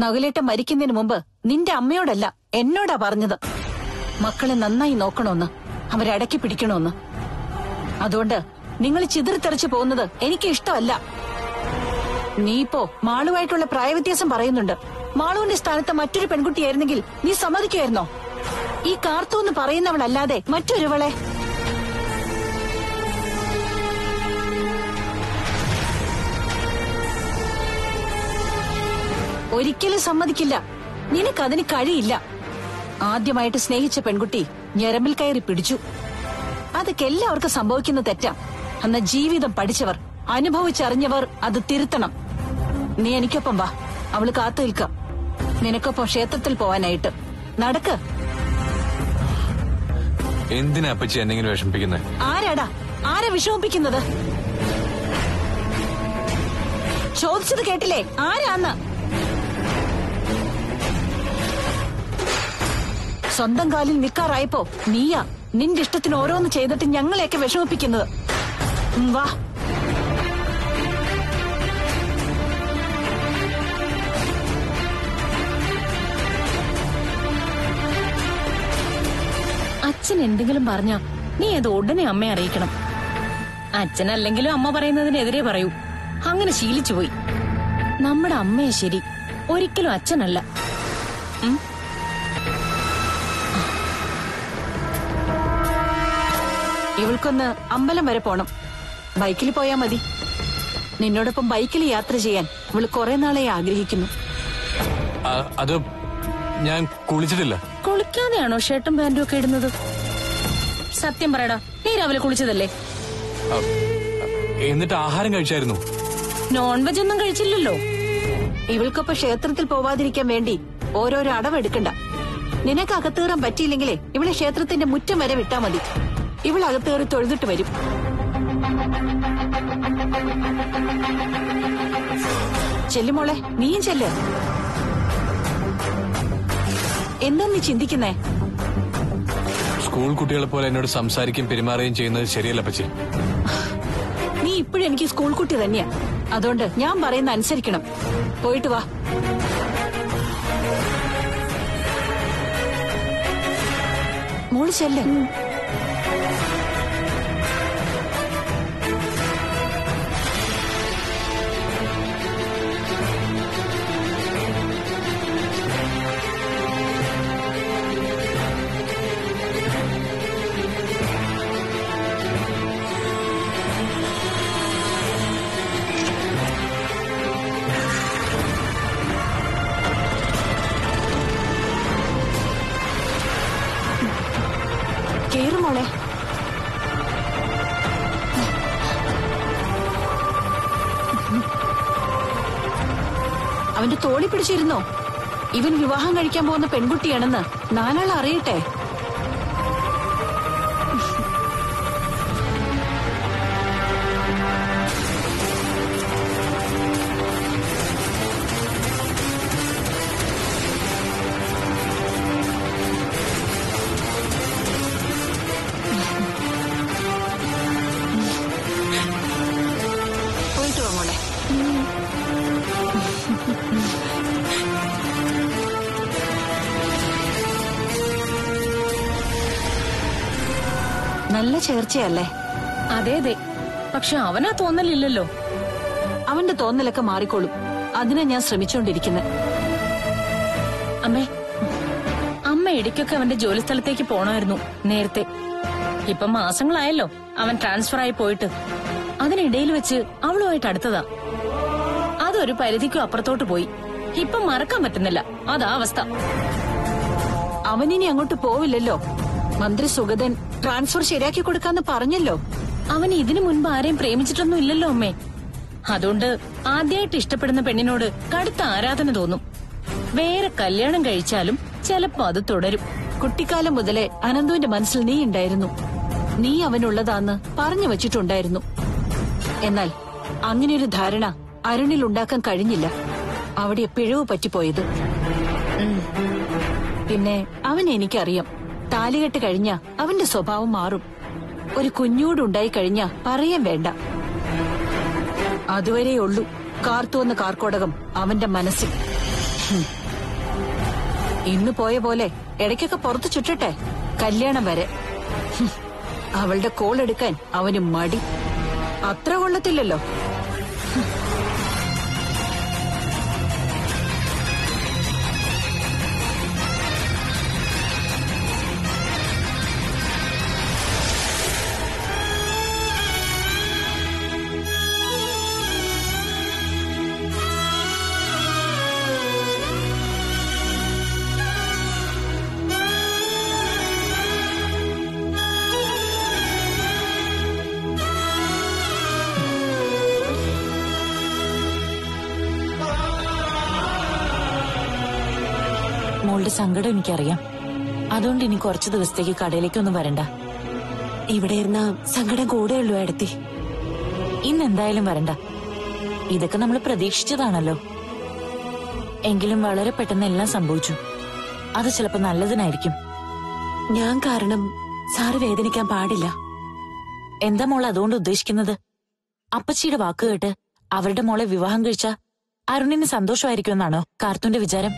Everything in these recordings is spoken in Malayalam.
നകുലേട്ടൻ മരിക്കുന്നതിന് മുമ്പ് നിന്റെ അമ്മയോടല്ല എന്നോടാ പറഞ്ഞത് മക്കളെ നന്നായി നോക്കണമെന്ന്, അവരടക്കി പിടിക്കണമെന്ന്. അതുകൊണ്ട് നിങ്ങൾ ചിതറിത്തെറിച്ചു പോകുന്നത് എനിക്ക് ഇഷ്ടമല്ല. നീ ഇപ്പോ മാളുവായിട്ടുള്ള പ്രായവ്യത്യാസം പറയുന്നുണ്ട്. മാളുവിന്റെ സ്ഥാനത്ത് മറ്റൊരു പെൺകുട്ടിയായിരുന്നെങ്കിൽ നീ സമ്മതിക്കുമായിരുന്നോ? ഈ കാർത്തു എന്ന് പറയുന്നവളല്ലാതെ മറ്റൊരുവളെ? ഒരിക്കലും സമ്മതിക്കില്ല. നിനക്കതിന് കഴിയില്ല. ആദ്യമായിട്ട് സ്നേഹിച്ച പെൺകുട്ടി ഞരമ്പിൽ കയറി പിടിച്ചു. അതൊക്കെ എല്ലാവർക്കും സംഭവിക്കുന്ന തെറ്റാ. അന്ന് ജീവിതം പഠിച്ചവർ, അനുഭവിച്ചറിഞ്ഞവർ അത് തിരുത്തണം. നീ എനിക്കൊപ്പം വാ, അവള് കാത്തു നിൽക്കാം. നിനക്കൊപ്പം ക്ഷേത്രത്തിൽ പോവാനായിട്ട്. നടക്ക്. എന്തിനാ അപ്പച്ചി എന്നെങ്കിലും വിഷമിപ്പിക്കുന്നത്? ആരാടാ? ആരെ വിഷമിപ്പിക്കുന്നത്? ചോദിച്ചത് കേട്ടില്ലേ? ആരാന്ന്? സ്വന്തം കാലിൽ നിൽക്കാറായപ്പോ നീയാ നിന്റെ ഇഷ്ടത്തിന് ഓരോന്ന് ചെയ്തിട്ട് ഞങ്ങളെയൊക്കെ വിഷമിപ്പിക്കുന്നത്. വാ. അച്ഛൻ എന്തെങ്കിലും പറഞ്ഞാ നീ അത് ഉടനെ അമ്മയെ അറിയിക്കണം. അച്ഛനല്ലെങ്കിലും അമ്മ പറയുന്നതിനെതിരെ പറയൂ. അങ്ങനെ ശീലിച്ചുപോയി. നമ്മുടെ അമ്മയെ ശരി, ഒരിക്കലും അച്ഛനല്ല. ഇവൾക്കൊന്ന് അമ്പലം വരെ പോണം. ബൈക്കിൽ പോയാ മതി. നിന്നോടൊപ്പം ബൈക്കിൽ യാത്ര ചെയ്യാൻ ഇവള് കുറെ നാളെ ആഗ്രഹിക്കുന്നു. അത് ഞാൻ കുളിച്ചിട്ടില്ല. കുളിക്കാതെയാണോ ഷർട്ടും പാന്റും ഒക്കെ ഇടുന്നത്? സത്യം പറയടാ, നീ രാവിലെ കുളിച്ചതല്ലേ? എന്നിട്ട് ആഹാരം കഴിച്ചായിരുന്നു. നോൺ വെജ് ഒന്നും കഴിച്ചില്ലല്ലോ. ഇവൾക്കൊപ്പം ക്ഷേത്രത്തിൽ പോവാതിരിക്കാൻ വേണ്ടി ഓരോരോ അടവെടുക്കണ്ട. നിനക്ക് അകത്തേറാൻ പറ്റിയില്ലെങ്കിലേ ഇവളെ ക്ഷേത്രത്തിന്റെ മുറ്റം വരെ വിട്ടാ മതി. ഇവൾ അകത്തേറി തൊഴുതിട്ട് വരും. ചെല്ലുമോളെ, നീയും ചെല്ല്. എന്താ നീ ചിന്തിക്കുന്നേ? സ്കൂൾ കുട്ടികളെ പോലെ എന്നോട് സംസാരിക്കുകയും പെരുമാറുകയും ചെയ്യുന്നത് ശരിയല്ല പച്ചി. നീ ഇപ്പോഴും എനിക്ക് സ്കൂൾ കുട്ടി തന്നെയാ. അതുകൊണ്ട് ഞാൻ പറയുന്ന അനുസരിക്കണം. പോയിട്ട് വാ. മോള് ചെല്ല്. കേറുമോളെ. അവന്റെ തോളി പിടിച്ചിരുന്നോ? ഇവൻ വിവാഹം കഴിക്കാൻ പോകുന്ന പെൺകുട്ടിയാണെന്ന് നാലാൾ അറിയട്ടെ. പോയിട്ട് വാ മോളെ. നല്ല ചേർച്ചയല്ലേ? അതെ അതെ, പക്ഷെ അവനാ തോന്നലില്ലല്ലോ. അവന്റെ തോന്നലൊക്കെ മാറിക്കോളും. അതിനാ ഞാൻ ശ്രമിച്ചുകൊണ്ടിരിക്കുന്നത്. അമ്മേ, അമ്മ ഇടയ്ക്കൊക്കെ അവന്റെ ജോലി സ്ഥലത്തേക്ക് പോണമായിരുന്നു നേരത്തെ. ഇപ്പൊ മാസങ്ങളായല്ലോ അവൻ ട്രാൻസ്ഫർ ആയി പോയിട്ട്. അതിനിടയിൽ വെച്ച് അവളുമായിട്ട് അടുത്തതാ. അതൊരു പരിധിക്കും അപ്പുറത്തോട്ട് പോയി. ഇപ്പൊ മറക്കാൻ പറ്റുന്നില്ല. അതാ അവസ്ഥ. അവനിനി അങ്ങോട്ട് പോവില്ലല്ലോ. മന്ത്രി സുഗതൻ ട്രാൻസ്ഫർ ശരിയാക്കി കൊടുക്കാന്ന് പറഞ്ഞല്ലോ. അവൻ ഇതിനു മുൻപ് ആരെയും പ്രേമിച്ചിട്ടൊന്നും ഇല്ലല്ലോ അമ്മേ. അതുകൊണ്ട് ആദ്യമായിട്ട് ഇഷ്ടപ്പെടുന്ന പെണ്ണിനോട് കടുത്ത ആരാധന തോന്നും. വേറെ കല്യാണം കഴിച്ചാലും ചിലപ്പോ അത് തുടരും. കുട്ടിക്കാലം മുതലേ അനന്തുവിന്റെ മനസ്സിൽ നീ ഉണ്ടായിരുന്നു. നീ അവനുള്ളതാന്ന് പറഞ്ഞു വച്ചിട്ടുണ്ടായിരുന്നു. എന്നാൽ അങ്ങനെയൊരു ധാരണ അരുണിൽ ഉണ്ടാക്കാൻ കഴിഞ്ഞില്ല. അവിടെ പിഴവ് പറ്റിപ്പോയത്. പിന്നെ അവനെ എനിക്കറിയാം. താലികെട്ട് കഴിഞ്ഞ അവന്റെ സ്വഭാവം മാറും. ഒരു കുഞ്ഞൂടുണ്ടായി കഴിഞ്ഞ പറയാൻ വേണ്ട. അതുവരെയുള്ളൂ കാർത്തുവന്ന കാർക്കോടകം അവന്റെ മനസ്സിൽ. ഇന്ന് പോയ പോലെ ഇടയ്ക്കൊക്കെ പുറത്ത് ചുറ്റട്ടെ, കല്യാണം വരെ. അവളുടെ കോൾ എടുക്കാൻ അവന് മടി. അത്ര കൊള്ളത്തില്ലല്ലോ. മോളുടെ സങ്കടം എനിക്കറിയാം. അതുകൊണ്ട് ഇനി കുറച്ചു ദിവസത്തേക്ക് കടയിലേക്കൊന്നും വരണ്ട. ഇവിടെ ഇരുന്ന സങ്കടം കൂടെയുള്ളൂ ഏടത്തി. ഇന്ന് എന്തായാലും വരണ്ട. ഇതൊക്കെ നമ്മൾ പ്രതീക്ഷിച്ചതാണല്ലോ. എങ്കിലും വളരെ പെട്ടെന്ന് എല്ലാം സംഭവിച്ചു. അത് ചിലപ്പോ നല്ലതിനായിരിക്കും. ഞാൻ കാരണം സാറ് വേദനിക്കാൻ പാടില്ല. എന്താ മോൾ അതുകൊണ്ട് ഉദ്ദേശിക്കുന്നത്? അപ്പച്ചിയുടെ വാക്ക് കേട്ട് അവരുടെ മോളെ വിവാഹം കഴിച്ച അരുണിന് സന്തോഷമായിരിക്കുമെന്നാണോ കാർത്തൂന്റെ വിചാരം?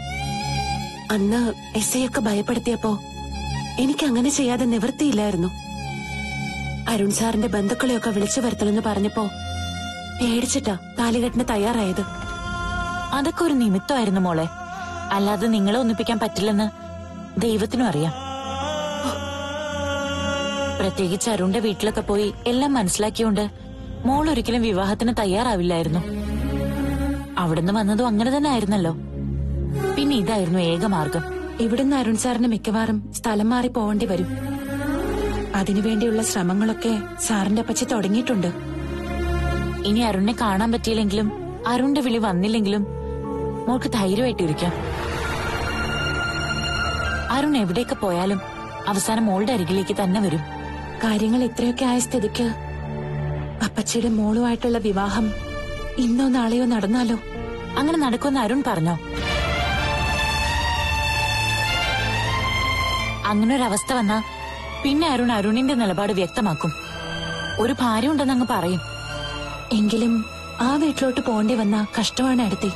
അന്ന് എസ് ഒക്കെ ഭയപ്പെടുത്തിയപ്പോ എനിക്ക് അങ്ങനെ ചെയ്യാതെ നിവൃത്തിയില്ലായിരുന്നു. അരുൺ സാറിന്റെ ബന്ധുക്കളെയൊക്കെ വിളിച്ചു വരുത്തണമെന്ന് പറഞ്ഞപ്പോ പേടിച്ചിട്ടാ താലികെട്ടിന് തയ്യാറായത്. അതൊക്കെ ഒരു നിമിത്തമായിരുന്നു മോളെ. അല്ലാതെ നിങ്ങളെ ഒന്നിപ്പിക്കാൻ പറ്റില്ലെന്ന് ദൈവത്തിനും അറിയാം. പ്രത്യേകിച്ച് അരുണിന്റെ വീട്ടിലൊക്കെ പോയി എല്ലാം മനസ്സിലാക്കിയോണ്ട് മോൾ ഒരിക്കലും വിവാഹത്തിന് തയ്യാറാവില്ലായിരുന്നു. അവിടുന്ന് വന്നതും അങ്ങനെ തന്നെ ആയിരുന്നല്ലോ. പിന്നെ ഇതായിരുന്നു ഏക മാർഗം. ഇവിടുന്ന് അരുൺ സാറിന് മിക്കവാറും സ്ഥലം മാറി പോവേണ്ടി വരും. അതിനുവേണ്ടിയുള്ള ശ്രമങ്ങളൊക്കെ സാറിന്റെ അപ്പച്ചി തുടങ്ങിയിട്ടുണ്ട്. ഇനി അരുണിനെ കാണാൻ പറ്റിയില്ലെങ്കിലും അരുണിന്റെ വിളി വന്നില്ലെങ്കിലും മോൾക്ക് ധൈര്യമായിട്ടിരിക്കാം. അരുൺ എവിടെയൊക്കെ പോയാലും അവസാനം മോളുടെ അരികിലേക്ക് തന്നെ വരും. കാര്യങ്ങൾ ഇത്രയൊക്കെ ആയ സ്ഥിതിക്ക് അപ്പച്ചിയുടെ മോളുമായിട്ടുള്ള വിവാഹം ഇന്നോ നാളെയോ നടന്നാലോ? അങ്ങനെ നടക്കുമെന്ന് അരുൺ പറഞ്ഞോ? അങ്ങനെ ഒരവസ്ഥ വന്നാ പിന്നെ അരുൺ അരുണിന്റെ നിലപാട് വ്യക്തമാക്കും. ഒരു ഭാര്യ ഉണ്ടെന്ന് അങ്ങ് പറയും. എങ്കിലും ആ വീട്ടിലോട്ട് പോണ്ടി വന്ന കഷ്ടമാണ് അടുത്തി.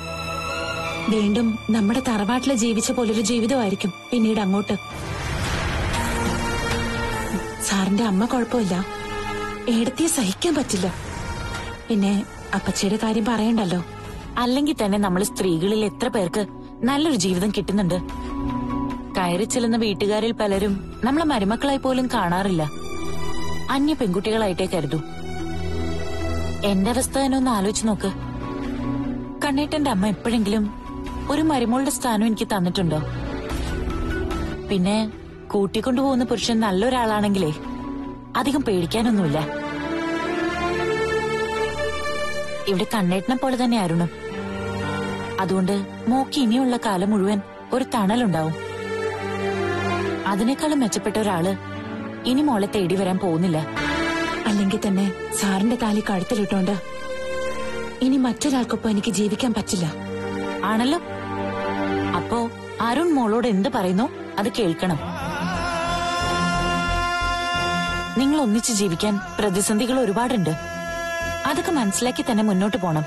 വീണ്ടും നമ്മുടെ തറവാട്ടില് ജീവിച്ച പോലൊരു ജീവിതമായിരിക്കും പിന്നീട് അങ്ങോട്ട്. സാറിന്റെ അമ്മ കുഴപ്പമില്ല, ഏടത്തിയെ സഹിക്കാൻ പറ്റില്ല. പിന്നെ അപ്പച്ചിയുടെ കാര്യം പറയണ്ടല്ലോ. അല്ലെങ്കിൽ തന്നെ നമ്മൾ സ്ത്രീകളിൽ എത്ര പേർക്ക് നല്ലൊരു ജീവിതം കിട്ടുന്നുണ്ട്. കയറി ചെല്ലുന്ന വീട്ടുകാരിൽ പലരും നമ്മളെ മരുമക്കളായി പോലും കാണാറില്ല. അന്യ പെൺകുട്ടികളായിട്ടേ കരുതൂ. എന്റെ അവസ്ഥ തന്നെ ഒന്ന് ആലോചിച്ച് നോക്ക്. കണ്ണേട്ടന്റെ അമ്മ എപ്പോഴെങ്കിലും ഒരു മരുമോളുടെ സ്ഥാനം എനിക്ക് തന്നിട്ടുണ്ടോ? പിന്നെ കൂട്ടിക്കൊണ്ടുപോകുന്ന പുരുഷൻ നല്ലൊരാളാണെങ്കിലേ അധികം പേടിക്കാനൊന്നുമില്ല. ഇവിടെ കണ്ണേട്ടനെ പോലെ തന്നെ അരുണും. അതുകൊണ്ട് മോക്ക് ഇനിയുള്ള കാലം മുഴുവൻ ഒരു തണലുണ്ടാവും. അതിനേക്കാളും മെച്ചപ്പെട്ട ഒരാള് ഇനി മോളെ തേടി വരാൻ പോകുന്നില്ല. അല്ലെങ്കിൽ തന്നെ സാറിന്റെ താലി കഴുത്തിലിട്ടോണ്ട് ഇനി മറ്റൊരാൾക്കൊപ്പം എനിക്ക് ജീവിക്കാൻ പറ്റില്ല. ആണല്ലോ. അപ്പോ അരുൺ മോളോട് എന്ത് പറയുന്നു അത് കേൾക്കണം. നിങ്ങൾ ഒന്നിച്ച് ജീവിക്കാൻ പ്രതിസന്ധികൾ ഒരുപാടുണ്ട്. അതൊക്കെ മനസ്സിലാക്കി തന്നെ മുന്നോട്ട് പോണം.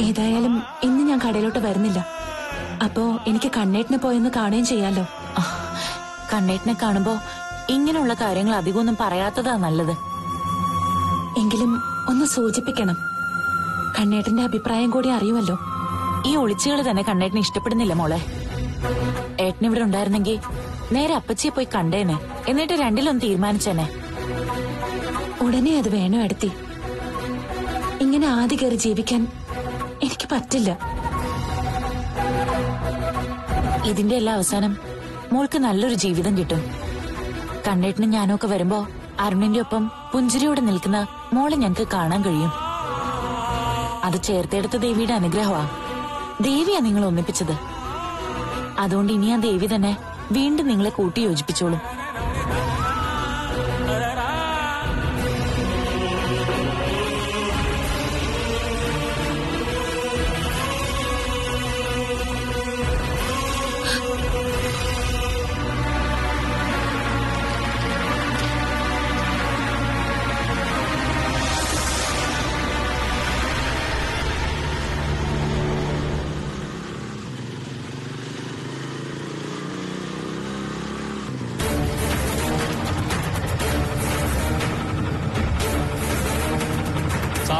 ഏതായാലും ഇന്ന് ഞാൻ കടയിലോട്ട് വരുന്നില്ല. അപ്പോ എനിക്ക് കണ്ണേട്ടിനെ പോയെന്ന് കാണുകയും ചെയ്യാലോ. കണ്ണേട്ടിനെ കാണുമ്പോ ഇങ്ങനെയുള്ള കാര്യങ്ങൾ അധികമൊന്നും പറയാത്തതാ നല്ലത്. എങ്കിലും ഒന്ന് സൂചിപ്പിക്കണം. കണ്ണേട്ടന്റെ അഭിപ്രായം കൂടി അറിയുമല്ലോ. ഈ ഒളിച്ചുകൾ തന്നെ കണ്ണേട്ടിനെ ഇഷ്ടപ്പെടുന്നില്ല മോളെ. ഏട്ടനിവിടെ ഉണ്ടായിരുന്നെങ്കിൽ നേരെ അപ്പച്ചിയെ പോയി കണ്ടേനെ. എന്നിട്ട് രണ്ടിലൊന്ന് തീരുമാനിച്ചേനെ. ഉടനെ അത് വേണോ എടുത്തി. ഇങ്ങനെ ആദ്യ കയറി ജീവിക്കാൻ എനിക്ക് പറ്റില്ല. ഇതിന്റെ എല്ലാ അവസാനം മോൾക്ക് നല്ലൊരു ജീവിതം കിട്ടും. കണ്ണേട്ടിനും ഞാനൊക്കെ വരുമ്പോ അരുണിന്റെ ഒപ്പം പുഞ്ചിരിയോടെ നിൽക്കുന്ന മോളെ ഞങ്ങൾക്ക് കാണാൻ കഴിയും. അത് ചേർത്തെടുത്ത ദേവിയുടെ അനുഗ്രഹമാ. ദേവിയാ നിങ്ങൾ ഒന്നിപ്പിച്ചത്. അതുകൊണ്ട് ഇനി ആ ദേവി തന്നെ വീണ്ടും നിങ്ങളെ കൂട്ടി യോജിപ്പിച്ചോളും.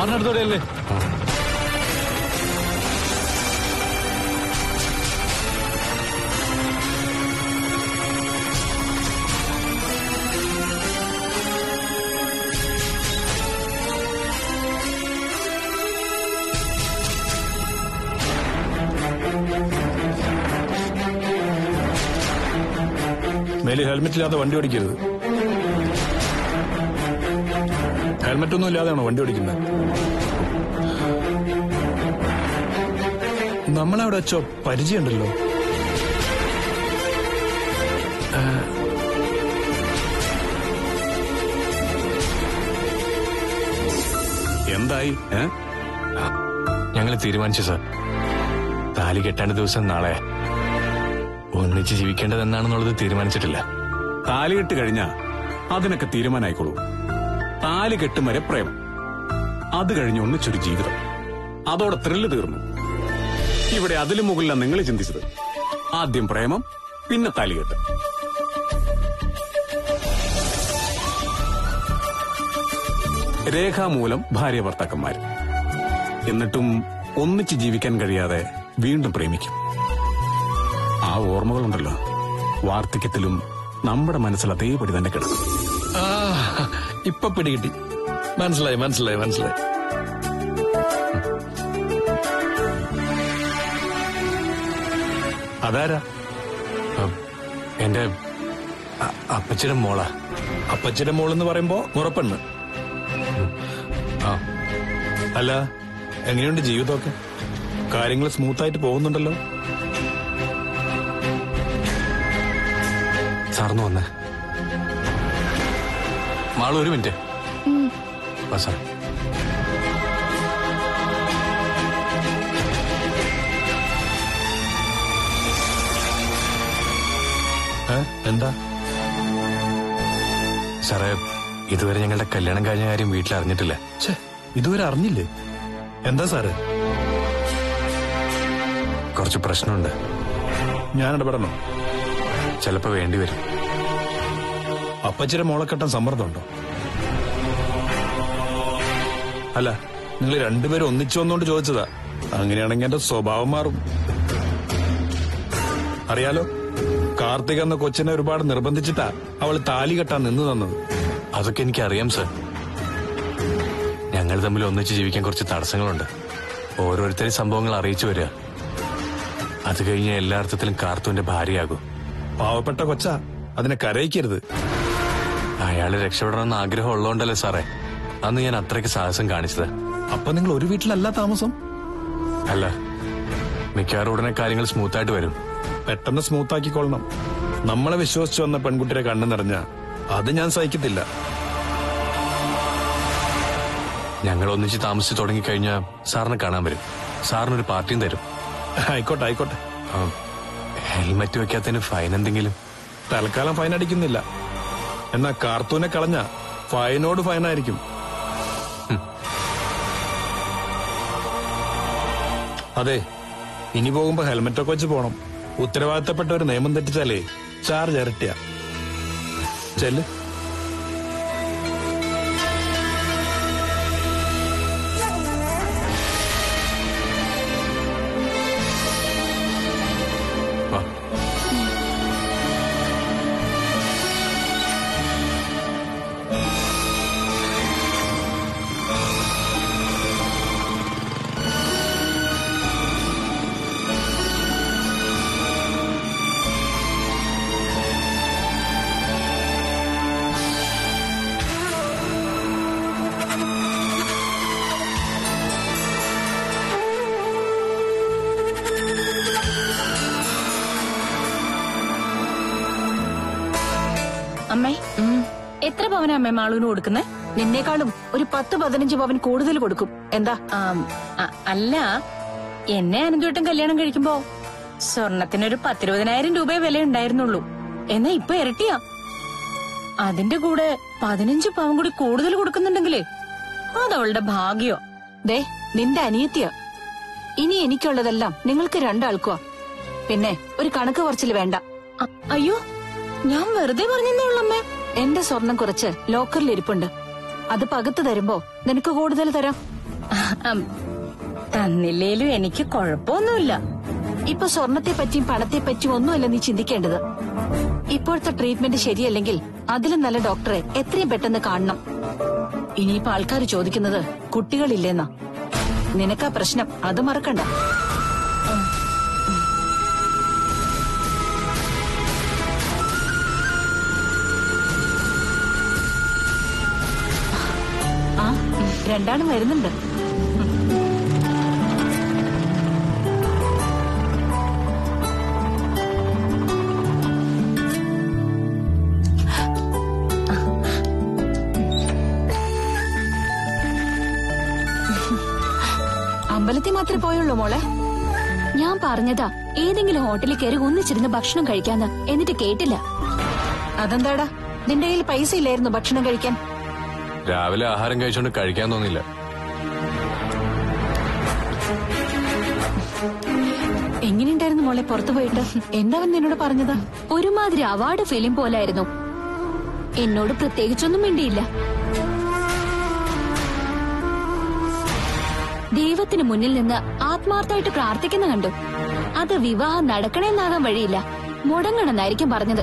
സാറിനടുത്തോടെ അല്ലേ? മേലെ ഹെൽമെറ്റ് ഇല്ലാതെ വണ്ടി ഓടിക്കരുത്. ഹെൽമെറ്റ് ഒന്നും ഇല്ലാതെയാണോ വണ്ടി ഓടിക്കുന്നത്? നമ്മളവിടെ വെച്ചോ പരിചയമുണ്ടല്ലോ. എന്തായി? ഞങ്ങൾ തീരുമാനിച്ചു സാർ. താലി കെട്ടേണ്ട ദിവസം നാളെ. ഒന്നിച്ച് ജീവിക്കേണ്ടതെന്നാണെന്നുള്ളത് തീരുമാനിച്ചിട്ടില്ല. താലി കെട്ട് കഴിഞ്ഞാ അതിനൊക്കെ തീരുമാനമായിക്കോളൂ. താലി കെട്ടും വരെ പ്രേമം, അത് കഴിഞ്ഞ് ഒന്നിച്ചൊരു ജീവിതം, അതോടെ ത്രില്ല് തീർന്നു. ഇവിടെ അതിലും മുകളിലാണ് നിങ്ങൾ ചിന്തിച്ചത്. ആദ്യം പ്രേമം, പിന്നെ താലികെട്ട്. രേഖാമൂലം ഭാര്യ ഭർത്താക്കന്മാർ. എന്നിട്ടും ഒന്നിച്ച് ജീവിക്കാൻ കഴിയാതെ വീണ്ടും പ്രേമിക്കും. ആ ഓർമ്മകളുണ്ടല്ലോ, വാർദ്ധക്യത്തിലും നമ്മുടെ മനസ്സിൽ അതേപടി തന്നെ കിടക്കും. ഇപ്പൊ പിടികിട്ടി. മനസ്സിലായി മനസ്സിലായി മനസ്സിലായി. അതാരാ? എന്റെ അപ്പച്ചനും മോളാ. അപ്പച്ചന്റെ മോളെന്ന് പറയുമ്പോ മുറപ്പെണ്ണ്. അല്ല, എങ്ങനെയുണ്ട് ജീവിതമൊക്കെ? കാര്യങ്ങൾ സ്മൂത്തായിട്ട് പോകുന്നുണ്ടല്ലോ. സാറിന് വന്നേ. മാള് ഒരു മിനിറ്റ്. സാർ എന്താ സാറേ, ഇതുവരെ ഞങ്ങളുടെ കല്യാണം കഴിഞ്ഞ കാര്യം വീട്ടിൽ അറിഞ്ഞിട്ടില്ല. ഇതുവരെ അറിഞ്ഞില്ലേ? എന്താ സാറ്? കുറച്ച് പ്രശ്നമുണ്ട്. ഞാൻ ഇടപെടണോ? ചിലപ്പോ വേണ്ടി വരും. അപ്പച്ചിരെ മോളെ കെട്ടാൻ സമ്മർദ്ദമുണ്ടോ? അല്ല, നിങ്ങൾ രണ്ടുപേരും ഒന്നിച്ചു വന്നോണ്ട് ചോദിച്ചതാ. അങ്ങനെയാണെങ്കിൽ എന്റെ സ്വഭാവം മാറും. അറിയാലോ, കാർത്തിക എന്ന കൊച്ചിനെ ഒരുപാട് നിർബന്ധിച്ചിട്ടാ അവൾ താലി കെട്ടാൻ നിന്ന് തന്നത്. അതൊക്കെ എനിക്കറിയാം സർ. ഞങ്ങൾ തമ്മിൽ ഒന്നിച്ച് ജീവിക്കാൻ കുറച്ച് തടസ്സങ്ങളുണ്ട്. ഓരോരുത്തരും സംഭവങ്ങൾ അറിയിച്ചു വരിക. അത് കഴിഞ്ഞ് എല്ലാ അർത്ഥത്തിലും കാർത്തുവിന്റെ ഭാര്യയാകും. പാവപ്പെട്ട കൊച്ചാ, അതിനെ കരയിക്കരുത്. അയാള് രക്ഷപ്പെടണമെന്ന് ആഗ്രഹം ഉള്ളതുകൊണ്ടല്ലേ സാറേ അന്ന് ഞാൻ അത്രയ്ക്ക് സാഹസം കാണിച്ചത്. അപ്പൊ നിങ്ങൾ ഒരു വീട്ടിലല്ല താമസം? അല്ല, മിക്കവാറും ഉടനെ കാര്യങ്ങൾ സ്മൂത്തായിട്ട് വരും. പെട്ടെന്ന് സ്മൂത്താക്കിക്കൊള്ളണം. നമ്മളെ വിശ്വസിച്ചു വന്ന പെൺകുട്ടിയെ കണ്ണു നിറഞ്ഞ അത് ഞാൻ സഹിക്കത്തില്ല. ഞങ്ങൾ ഒന്നിച്ച് താമസിച്ച് തുടങ്ങിക്കഴിഞ്ഞാൽ സാറിനെ കാണാൻ വരും. സാറിനൊരു പാർട്ടിയും തരും. ആയിക്കോട്ടെ ആയിക്കോട്ടെ. ഹെൽമറ്റ് വെക്കാത്തതിന് ഫൈൻ എന്തെങ്കിലും? തൽക്കാലം ഫൈൻ അടിക്കുന്നില്ല. എന്നാ കാർത്തൂനെ കളഞ്ഞ ഫൈനോട് ഫൈനായിരിക്കും. അതെ, ഇനി പോകുമ്പോ ഹെൽമെറ്റൊക്കെ വെച്ച് പോണം. ഉത്തരവാദിത്തപ്പെട്ട ഒരു നിയമം തെറ്റിച്ചാലേ ചാർജ് ഇരട്ടിയാ. ചെല്ല്. അമ്മേ, എത്ര പവനാ അമ്മേ മാളൂന് കൊടുക്കുന്നേ? നിന്നേക്കാളും ഒരു 10-15 പവൻ കൂടുതൽ കൊടുക്കും. എന്താ? അല്ല, എന്നെ അനന്തൂട്ടം കല്യാണം കഴിക്കുമ്പോ സ്വർണത്തിനൊരു 10-20,000 രൂപയെ വില ഉണ്ടായിരുന്നുള്ളൂ. എന്നാ ഇപ്പൊ ഇരട്ടിയാ. അതിന്റെ കൂടെ 15 പവൻ കൂടി കൂടുതൽ കൊടുക്കുന്നുണ്ടെങ്കിലേ അതവളുടെ ഭാഗ്യോ. ദേ, നിന്റെ അനിയത്തിയാ. ഇനി എനിക്കുള്ളതെല്ലാം നിങ്ങൾക്ക് രണ്ടാൾക്കുവാ. പിന്നെ ഒരു കണക്ക് കുറച്ചിൽ വേണ്ട. അയ്യോ, ഞാൻ വെറുതെ പറഞ്ഞേ ഉള്ളമ്മേ. എന്റെ സ്വർണം കുറച്ച് ലോക്കറിൽ ഇരിപ്പുണ്ട്. അത് പകുത്ത് തരുമ്പോ നിനക്ക് കൂടുതൽ തരാം. തന്നില്ലേലും എനിക്ക് കുഴപ്പമൊന്നുമില്ല. ഇപ്പൊ സ്വർണത്തെ പറ്റിയും പണത്തെ പറ്റിയും ഒന്നുമല്ല നീ ചിന്തിക്കേണ്ടത്. ഇപ്പോഴത്തെ ട്രീറ്റ്മെന്റ് ശരിയല്ലെങ്കിൽ അതിലും നല്ല ഡോക്ടറെ എത്രയും പെട്ടെന്ന് കാണണം. ഇനിയിപ്പോ ആൾക്കാർ ചോദിക്കുന്നത് കുട്ടികളില്ലെന്നാ. നിനക്കാ പ്രശ്നം, അത് മറക്കണ്ട. ആ, രണ്ടാളും വരുന്നുണ്ട്. അമ്പലത്തിൽ മാത്രമേ പോയുള്ളൂ മോളെ? ഞാൻ പറഞ്ഞതാ ഏതെങ്കിലും ഹോട്ടലിൽ കയറി ഒന്നിച്ചിരുന്ന് ഭക്ഷണം കഴിക്കാന്ന്, എന്നിട്ട് കേട്ടില്ല. അതെന്താടാ, നിന്റെ കയ്യിൽ പൈസ ഇല്ലായിരുന്നു ഭക്ഷണം കഴിക്കാൻ? രാവിലെ ആഹാരം കഴിച്ചോണ്ട് കഴിക്കാൻ തോന്നില്ല. എങ്ങനെയുണ്ടായിരുന്നു മോളെ പുറത്തു പോയിട്ട്? എന്താ അവൻ നിന്നോട് പറഞ്ഞത്? ഒരുമാതിരി അവാർഡ് ഫിലിം പോലായിരുന്നു. എന്നോട് പ്രത്യേകിച്ചൊന്നും മിണ്ടിയില്ല. ദൈവത്തിന് മുന്നിൽ നിന്ന് ആത്മാർത്ഥമായിട്ട് പ്രാർത്ഥിക്കുന്ന കണ്ടു. അത് വിവാഹം നടക്കണേന്നാകാൻ വഴിയില്ല, മുടങ്ങണമെന്നായിരിക്കും പറഞ്ഞത്.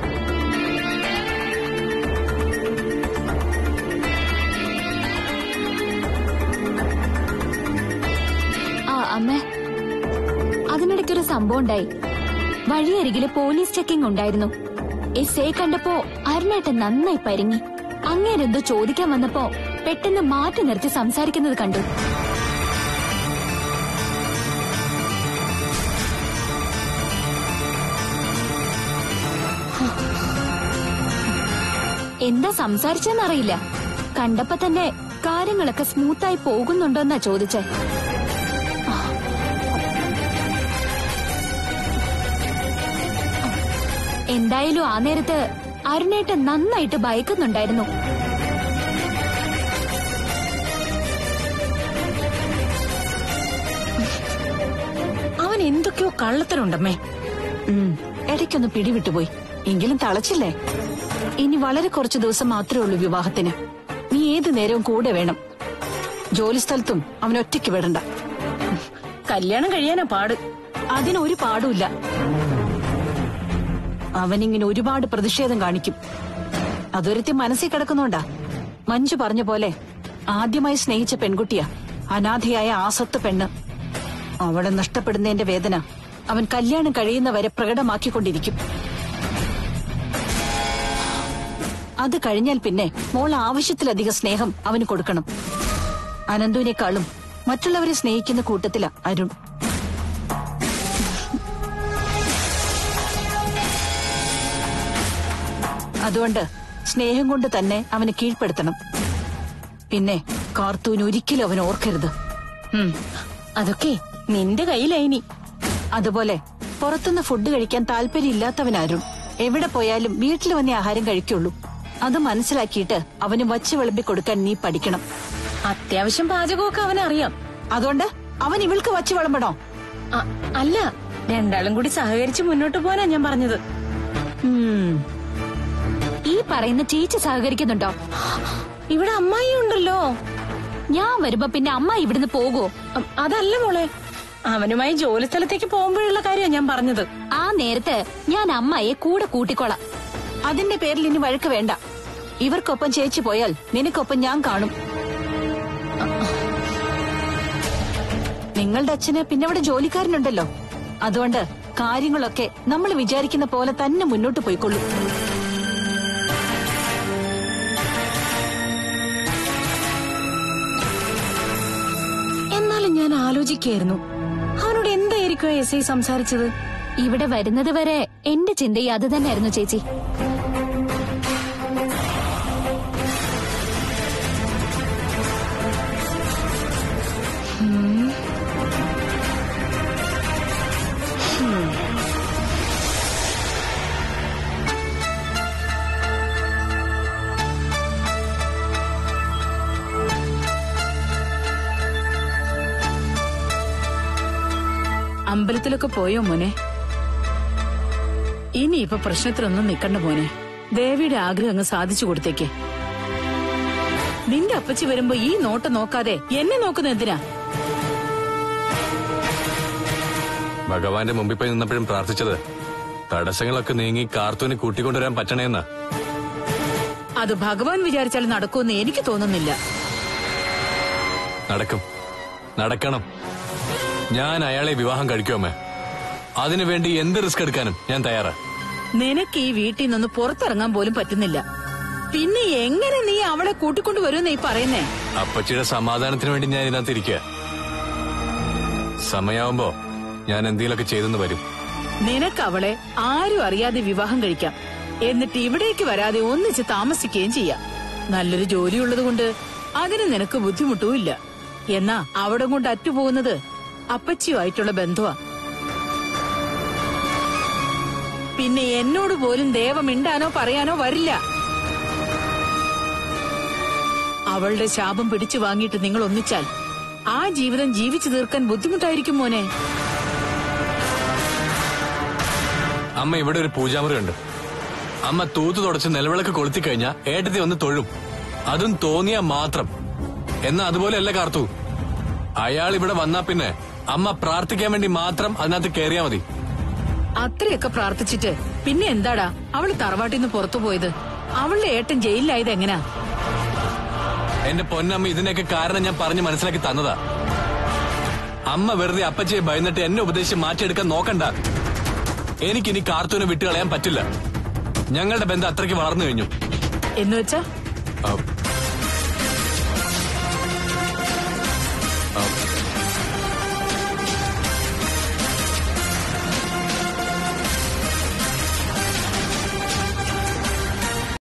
ആ അമ്മേ, അതിനിടയ്ക്കൊരു സംഭവം ഉണ്ടായി. വഴിയരികില് പോലീസ് ചെക്കിംഗ് ഉണ്ടായിരുന്നു. എസ്ഐ കണ്ടപ്പോ അരുണേട്ടൻ നന്നായി പരിങ്ങി. അങ്ങേരെന്തോ ചോദിക്കാൻ വന്നപ്പോ പെട്ടെന്ന് മാറ്റി നിർത്തി സംസാരിക്കുന്നത് കണ്ടു. എന്താ സംസാരിച്ചെന്നറിയില്ല. കണ്ടപ്പോ തന്നെ കാര്യങ്ങളൊക്കെ സ്മൂത്തായി പോകുന്നുണ്ടോന്നാ ചോദിച്ചേ. എന്തായാലും ആ നേരത്ത് അരുണേട്ടൻ നന്നായിട്ട് ഭയക്കുന്നുണ്ടായിരുന്നു. അവൻ എന്തൊക്കെയോ കള്ളത്തരമുണ്ടമ്മേ. ഇടയ്ക്കൊന്ന് പിടിവിട്ടുപോയി, എങ്കിലും തളച്ചില്ലേ. ഇനി വളരെ കുറച്ചു ദിവസം മാത്രമേ ഉള്ളൂ വിവാഹത്തിന്. നീ ഏതു നേരവും കൂടെ വേണം. ജോലിസ്ഥലത്തും അവൻ ഒറ്റയ്ക്ക് വിടണ്ട. കല്യാണം കഴിയാനാ പാട്. അതിനൊരു പാടുമില്ല. അവനിങ്ങനെ ഒരുപാട് പ്രതിഷേധം കാണിക്കും. അതൊരുത്തി മനസ്സിൽ കിടക്കുന്നുണ്ടാ. മഞ്ജു പറഞ്ഞ പോലെ ആദ്യമായി സ്നേഹിച്ച പെൺകുട്ടിയാ അനാഥയായ ആസത്ത് പെണ്ണ്. അവളെ നഷ്ടപ്പെടുന്നതിന്റെ വേദന അവൻ കല്യാണം കഴിയുന്നവരെ പ്രകടമാക്കിക്കൊണ്ടിരിക്കും. അത് കഴിഞ്ഞാൽ പിന്നെ മോൾ ആവശ്യത്തിലധികം സ്നേഹം അവന് കൊടുക്കണം. അനന്തുവിനേക്കാളും മറ്റുള്ളവരെ സ്നേഹിക്കുന്ന കൂട്ടത്തിലാ അരുൺ. അതുകൊണ്ട് സ്നേഹം കൊണ്ട് തന്നെ അവനെ കീഴ്പ്പെടുത്തണം. പിന്നെ കാർത്തൂന് ഒരിക്കലും അവൻ ഓർക്കരുത്. അതൊക്കെ നിന്റെ കയ്യിലായിനി. അതുപോലെ പുറത്തുനിന്ന് ഫുഡ് കഴിക്കാൻ താല്പര്യമില്ലാത്തവനാരും എവിടെ പോയാലും വീട്ടിൽ വന്നേ ആഹാരം കഴിക്കുള്ളൂ. അത് മനസ്സിലാക്കിയിട്ട് അവന് വച്ച് വിളമ്പി കൊടുക്കാൻ നീ പഠിക്കണം. അത്യാവശ്യം പാചകമൊക്കെ അവനറിയാം. അതുകൊണ്ട് അവൻ ഇവൾക്ക് വച്ച് വിളമ്പണോ? അല്ല, രണ്ടാളും കൂടി സഹകരിച്ച് മുന്നോട്ട് പോകാനാ ഞാൻ പറഞ്ഞത്. ഈ പറയുന്ന ചേച്ചി സഹകരിക്കുന്നുണ്ടോ? ഇവിടെ അമ്മായി ഉണ്ടല്ലോ. ഞാൻ വരുമ്പോ പിന്നെ അമ്മ ഇവിടുന്ന് പോകുമോ? അതല്ല മോളെ, അവനുമായി ജോലി സ്ഥലത്തേക്ക് പോകുമ്പോഴുള്ള കാര്യമാണ് ഞാൻ പറഞ്ഞത്. ആ നേരത്ത് ഞാൻ അമ്മയെ കൂടെ കൂട്ടിക്കോളാം. അതിന്റെ പേരിൽ ഇനി വഴക്ക് വേണ്ട. ഇവർക്കൊപ്പം ചേച്ചി പോയാൽ നിനക്കൊപ്പം ഞാൻ കാണും. നിങ്ങളുടെ അച്ഛന് പിന്നെ അവിടെ ജോലിക്കാരനുണ്ടല്ലോ. അതുകൊണ്ട് കാര്യങ്ങളൊക്കെ നമ്മൾ വിചാരിക്കുന്ന പോലെ തന്നെ മുന്നോട്ട് പോയിക്കൊള്ളൂ. എന്നാലും ഞാൻ ആലോചിക്കായിരുന്നു, അവനോട് എന്തായിരിക്കും എസ് ഐ സംസാരിച്ചത്? ഇവിടെ വരുന്നത് വരെ എന്റെ ചിന്തയും അത് തന്നെയായിരുന്നു ചേച്ചി. അമ്പലത്തിലൊക്കെ പോയോ മോനെ? ഇനിയിപ്പൊ പ്രശ്നത്തിലൊന്നും നിക്കണ്ട മോനെ. ദേവിയുടെ ആഗ്രഹം അങ്ങ് സാധിച്ചു കൊടുത്തേക്ക്. നിന്റെ അപ്പച്ചി വരുമ്പോ ഈ നോട്ടം നോക്കാതെ എന്നെ നോക്കുന്ന എന്തിനാ? ഭഗവാന്റെ മുമ്പിൽ പോയി നിന്നപ്പോഴും പ്രാർത്ഥിച്ചത് തടസ്സങ്ങളൊക്കെ നീങ്ങി കാർത്തൂനെ കൂട്ടിക്കൊണ്ടുവരാൻ പറ്റണേന്നാ. അത് ഭഗവാൻ വിചാരിച്ചാൽ നടക്കുമെന്ന് എനിക്ക് തോന്നുന്നില്ല. നടക്കും, നടക്കണം. ഞാൻ അയാളെ വിവാഹം കഴിക്കുമേ. അതിനുവേണ്ടി എന്ത് റിസ്ക് എടുക്കാനും ഞാൻ തയ്യാറാ. നിനക്ക് ഈ വീട്ടിൽ നിന്ന് പുറത്തിറങ്ങാൻ പോലും പറ്റുന്നില്ല. പിന്നെ എങ്ങനെ നീ അവളെ കൂട്ടിക്കൊണ്ടുവരുമെന്ന് ഈ പറയുന്നേ? അപ്പച്ചിയുടെ സമാധാനത്തിന് വേണ്ടി ഞാൻ ഇതിനകത്ത് ഇരിക്കുക. സമയാവുമ്പോ ഞാൻ എന്തെങ്കിലുമൊക്കെ ചെയ്തെന്ന് വരും. നിനക്ക് അവളെ ആരും അറിയാതെ വിവാഹം കഴിക്കാം. എന്നിട്ട് ഇവിടേക്ക് വരാതെ ഒന്നിച്ച് താമസിക്കുകയും ചെയ്യാം. നല്ലൊരു ജോലിയുള്ളത് കൊണ്ട് അതിന് നിനക്ക് ബുദ്ധിമുട്ടുമില്ല. എന്നാ അവിടെ കൊണ്ട് അറ്റുപോകുന്നത് അപ്പച്ചിയുമായിട്ടുള്ള ബന്ധമാ. പിന്നെ എന്നോട് പോലും ദേവം മിണ്ടാനോ പറയാനോ വരില്ല. അവളുടെ ശാപം പിടിച്ചു വാങ്ങിയിട്ട് നിങ്ങൾ ഒന്നിച്ചാൽ ആ ജീവിതം ജീവിച്ചു തീർക്കാൻ ബുദ്ധിമുട്ടായിരിക്കും മോനെ. അമ്മ ഇവിടെ ഒരു പൂജാമുറി ഉണ്ട്. അമ്മ തൂത്തു തുടച്ച് നിലവിളക്ക് കൊളുത്തിക്കഴിഞ്ഞാ ഏട്ടത്തി വന്ന് തൊഴും. അതും തോന്നിയാ മാത്രം. എന്നാ അതുപോലെയല്ല കാർത്തു. അയാൾ ഇവിടെ വന്നാ പിന്നെ അമ്മ പ്രാർത്ഥിക്കാൻ വേണ്ടി മാത്രം അതിനകത്ത് കയറിയാ മതി. അത്രയൊക്കെ പ്രാർത്ഥിച്ചിട്ട് പിന്നെ എന്താടാ അവള് തറവാട്ടിൽ നിന്ന് പുറത്തു പോയത്? അവളുടെ ഏട്ടൻ ജയിലിലായത് എങ്ങനാ? എന്റെ പൊന്നമ്മ, ഇതിനൊക്കെ കാരണം ഞാൻ പറഞ്ഞ് മനസ്സിലാക്കി തന്നതാ. അമ്മ വെറുതെ അപ്പച്ചയെ ഭയന്നിട്ട് എന്നെ ഉപദേശിച്ച് മാറ്റിയെടുക്കാൻ നോക്കണ്ട. എനിക്കിനി കാർത്തൂനെ വിട്ടുകളയാൻ പറ്റില്ല. ഞങ്ങളുടെ ബന്ധം അത്രയ്ക്ക് വളർന്നു കഴിഞ്ഞു. എന്നുവെച്ചാ